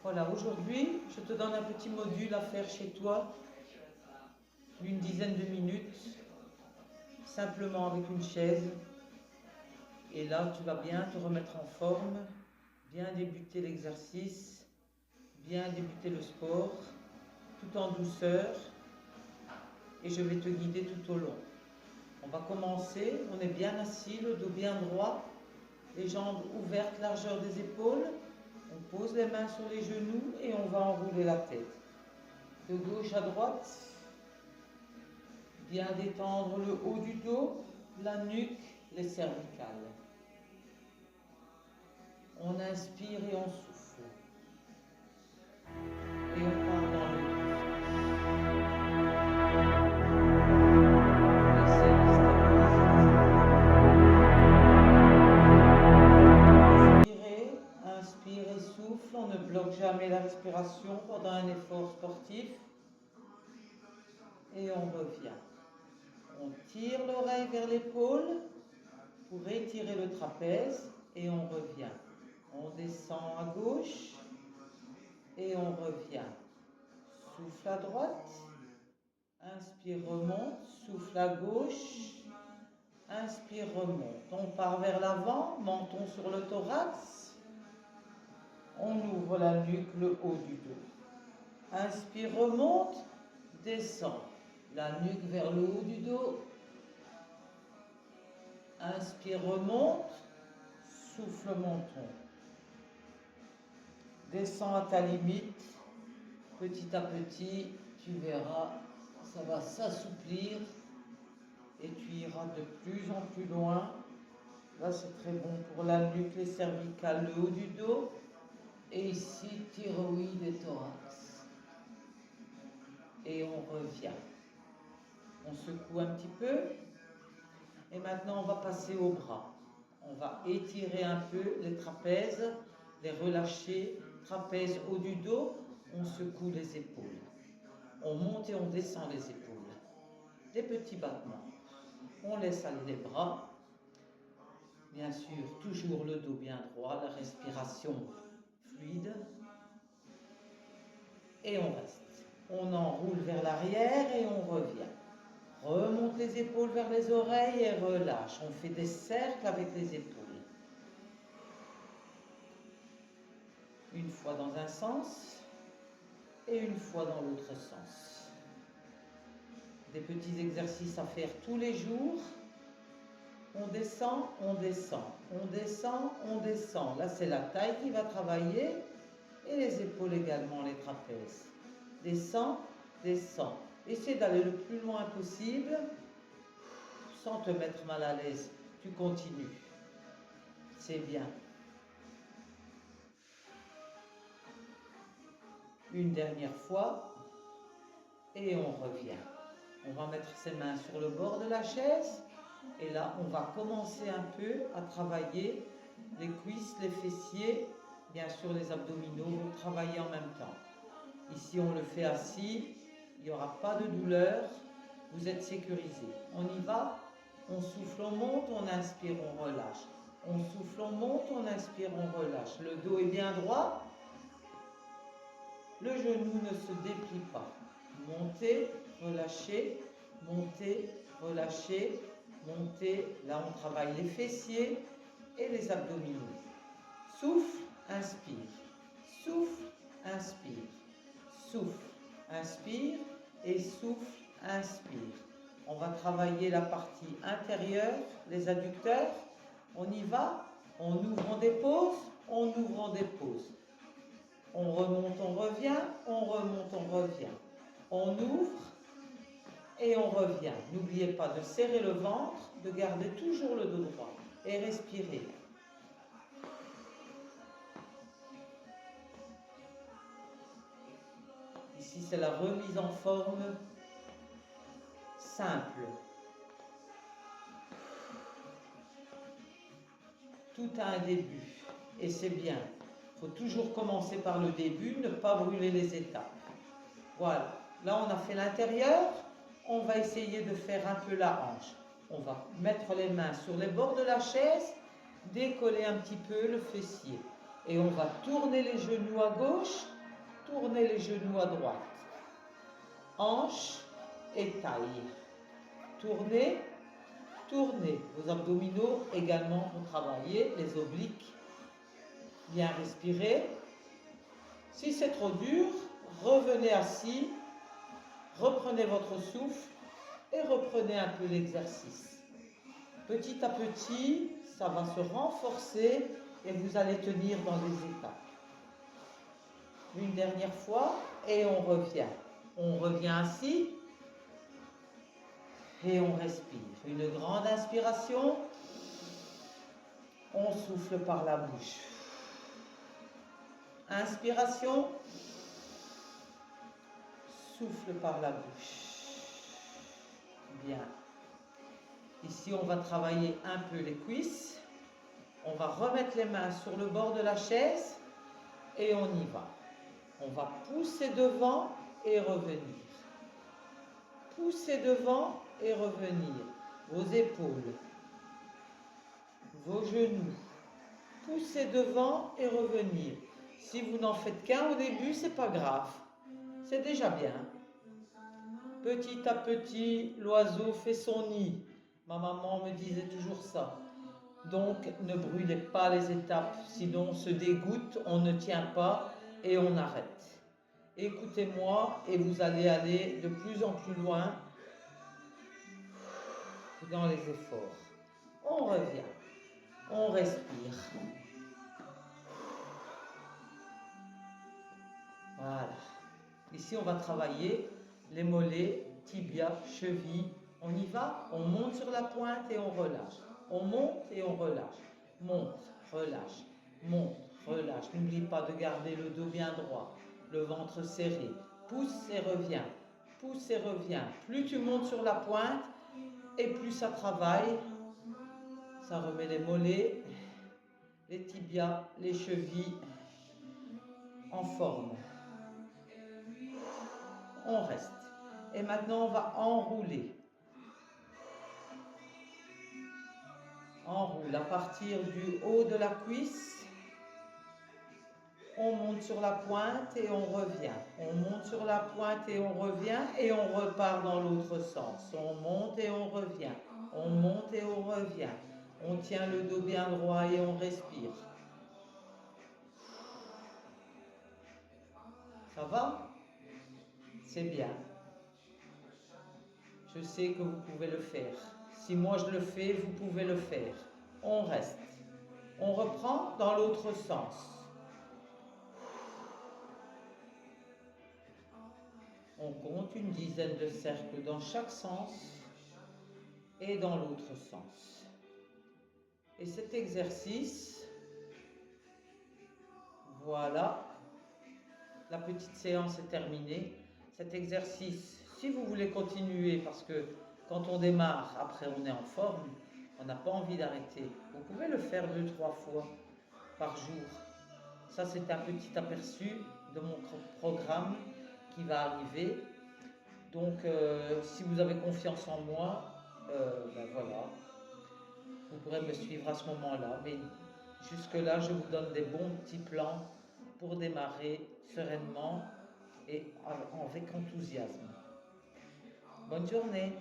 Voilà, aujourd'hui, je te donne un petit module à faire chez toi, d'une dizaine de minutes, simplement avec une chaise. Et là, tu vas bien te remettre en forme, bien débuter l'exercice, bien débuter le sport, tout en douceur. Et je vais te guider tout au long. On va commencer, on est bien assis, le dos bien droit, les jambes ouvertes, largeur des épaules. On pose les mains sur les genoux et on va enrouler la tête. De gauche à droite, bien détendre le haut du dos, la nuque, les cervicales. On inspire et on souffle. Et on part dans le dos. Inspirez, inspire et souffle. On ne bloque jamais la respiration pendant un effort sportif. Et on revient. On tire l'oreille vers l'épaule pour étirer le trapèze et on revient. On descend à gauche et on revient. Souffle à droite, inspire, remonte, souffle à gauche, inspire, remonte. On part vers l'avant, menton sur le thorax, on ouvre la nuque, le haut du dos. Inspire, remonte, descend, la nuque vers le haut du dos. Inspire, remonte, souffle, menton. Descends à ta limite, petit à petit, tu verras, ça va s'assouplir et tu iras de plus en plus loin. Là, c'est très bon pour la nuque, les cervicales, le haut du dos. Et ici, thyroïde et thorax. Et on revient. On secoue un petit peu. Et maintenant, on va passer aux bras. On va étirer un peu les trapèzes, les relâcher. Trapèze haut du dos, on secoue les épaules. On monte et on descend les épaules. Des petits battements. On laisse aller les bras. Bien sûr, toujours le dos bien droit, la respiration fluide. Et on reste. On enroule vers l'arrière et on revient. Remonte les épaules vers les oreilles et relâche. On fait des cercles avec les épaules. Une fois dans un sens et une fois dans l'autre sens. Des petits exercices à faire tous les jours. On descend, on descend, on descend, on descend. Là, c'est la taille qui va travailler et les épaules également, les trapèzes. Descends, descends. Essaie d'aller le plus loin possible sans te mettre mal à l'aise. Tu continues. C'est bien. Une dernière fois et on revient. On va mettre ses mains sur le bord de la chaise et là, on va commencer un peu à travailler les cuisses, les fessiers, bien sûr les abdominaux vont travailler en même temps. Ici, on le fait assis, il n'y aura pas de douleur, vous êtes sécurisé. On y va, on souffle, on monte, on inspire, on relâche. On souffle, on monte, on inspire, on relâche. Le dos est bien droit, le genou ne se déplie pas. Montez, relâchez, montez, relâchez, montez. Là, on travaille les fessiers et les abdominaux. Souffle, inspire. Souffle, inspire. Souffle, inspire et souffle, inspire. On va travailler la partie intérieure, les adducteurs. On y va, on ouvre, on dépose, on ouvre, on dépose. On remonte, on revient, on remonte, on revient. On ouvre et on revient. N'oubliez pas de serrer le ventre, de garder toujours le dos droit et respirer. Ici, c'est la remise en forme simple. Tout a un début et c'est bien. Il faut toujours commencer par le début, ne pas brûler les étapes. Voilà. Là, on a fait l'intérieur. On va essayer de faire un peu la hanche. On va mettre les mains sur les bords de la chaise, décoller un petit peu le fessier. Et on va tourner les genoux à gauche Tournez les genoux à droite. Hanches et taille. Tournez, tournez. Vos abdominaux également vont travailler, les obliques. Bien respirer. Si c'est trop dur, revenez assis, reprenez votre souffle et reprenez un peu l'exercice. Petit à petit, ça va se renforcer et vous allez tenir dans les étapes. Une dernière fois et on revient. On revient assis et on respire. Une grande inspiration. On souffle par la bouche. Inspiration. Souffle par la bouche. Bien. Ici, on va travailler un peu les cuisses. On va remettre les mains sur le bord de la chaise et on y va. On va pousser devant et revenir. Pousser devant et revenir. Vos épaules, vos genoux. Poussez devant et revenir. Si vous n'en faites qu'un au début, c'est pas grave. C'est déjà bien. Petit à petit, l'oiseau fait son nid. Ma maman me disait toujours ça. Donc, ne brûlez pas les étapes, sinon on se dégoûte, on ne tient pas et on arrête. Écoutez-moi et vous allez aller de plus en plus loin dans les efforts. On revient, on respire. Voilà. Ici, on va travailler les mollets, tibias, chevilles. On y va, on monte sur la pointe et on relâche. On monte et on relâche. Monte, relâche, monte, relâche. N'oublie pas de garder le dos bien droit, le ventre serré. Pousse et reviens. Pousse et reviens. Plus tu montes sur la pointe et plus ça travaille. Ça remet les mollets, les tibias, les chevilles en forme. On reste. Et maintenant, on va enrouler. Enroule à partir du haut de la cuisse. On monte sur la pointe et on revient. On monte sur la pointe et on revient et on repart dans l'autre sens. On monte et on revient. On monte et on revient. On tient le dos bien droit et on respire. Ça va? C'est bien. Je sais que vous pouvez le faire. Si moi je le fais, vous pouvez le faire. On reste. On reprend dans l'autre sens. On compte une dizaine de cercles dans chaque sens et dans l'autre sens. Et cet exercice, voilà, la petite séance est terminée. Cet exercice, si vous voulez continuer, parce que quand on démarre, après on est en forme, on n'a pas envie d'arrêter. Vous pouvez le faire 2-3 fois par jour. Ça, c'est un petit aperçu de mon programme qui va arriver. Donc, si vous avez confiance en moi, ben voilà, vous pourrez me suivre à ce moment-là. Mais jusque-là, je vous donne des bons petits plans pour démarrer sereinement et avec enthousiasme. Bonne journée!